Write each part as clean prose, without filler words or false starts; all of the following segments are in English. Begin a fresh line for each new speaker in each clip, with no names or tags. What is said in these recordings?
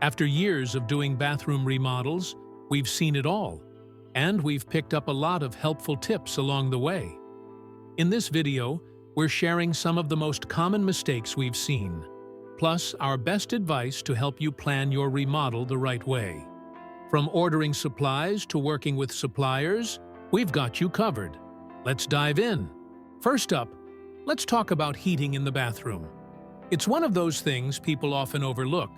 After years of doing bathroom remodels, we've seen it all, and we've picked up a lot of helpful tips along the way. In this video, we're sharing some of the most common mistakes we've seen, plus our best advice to help you plan your remodel the right way. From ordering supplies to working with suppliers, we've got you covered. Let's dive in. First up, let's talk about heating in the bathroom. It's one of those things people often overlook,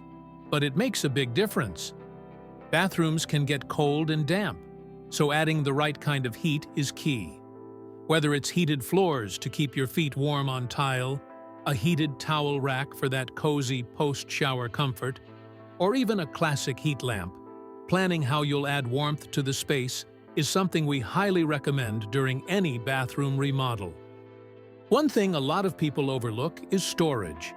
but it makes a big difference. Bathrooms can get cold and damp, so adding the right kind of heat is key. Whether it's heated floors to keep your feet warm on tile, a heated towel rack for that cozy post-shower comfort, or even a classic heat lamp, planning how you'll add warmth to the space is something we highly recommend during any bathroom remodel. One thing a lot of people overlook is storage.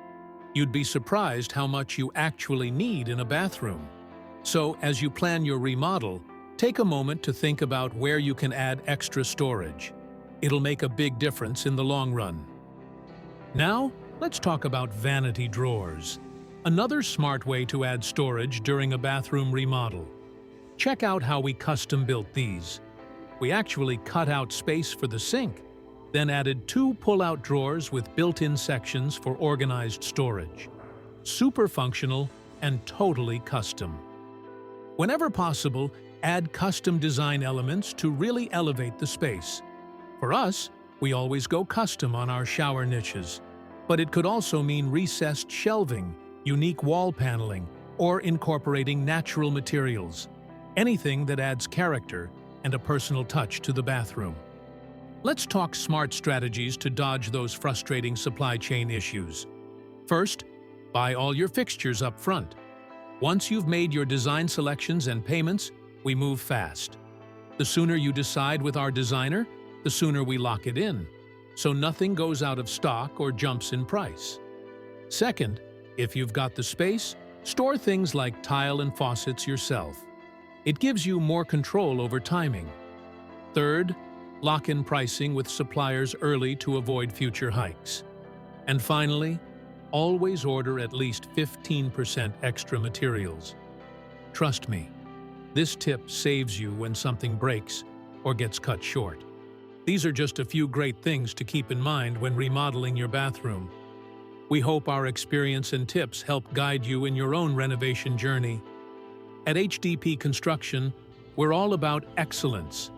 You'd be surprised how much you actually need in a bathroom. So, as you plan your remodel, take a moment to think about where you can add extra storage. It'll make a big difference in the long run. Now, let's talk about vanity drawers. Another smart way to add storage during a bathroom remodel. Check out how we custom-built these. We actually cut out space for the sink, then added 2 pull-out drawers with built-in sections for organized storage. Super functional and totally custom. Whenever possible, add custom design elements to really elevate the space. For us, we always go custom on our shower niches, but it could also mean recessed shelving, unique wall paneling, or incorporating natural materials. Anything that adds character and a personal touch to the bathroom. Let's talk smart strategies to dodge those frustrating supply chain issues. First, buy all your fixtures up front. Once you've made your design selections and payments, we move fast. The sooner you decide with our designer, the sooner we lock it in, so nothing goes out of stock or jumps in price. Second, if you've got the space, store things like tile and faucets yourself. It gives you more control over timing. Third, lock in pricing with suppliers early to avoid future hikes. And finally, always order at least 15% extra materials. Trust me, this tip saves you when something breaks or gets cut short. These are just a few great things to keep in mind when remodeling your bathroom. We hope our experience and tips help guide you in your own renovation journey. At HDP Construction, we're all about excellence,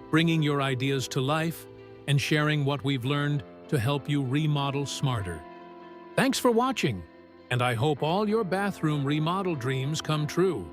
bringing your ideas to life and sharing what we've learned to help you remodel smarter. Thanks for watching, and I hope all your bathroom remodel dreams come true.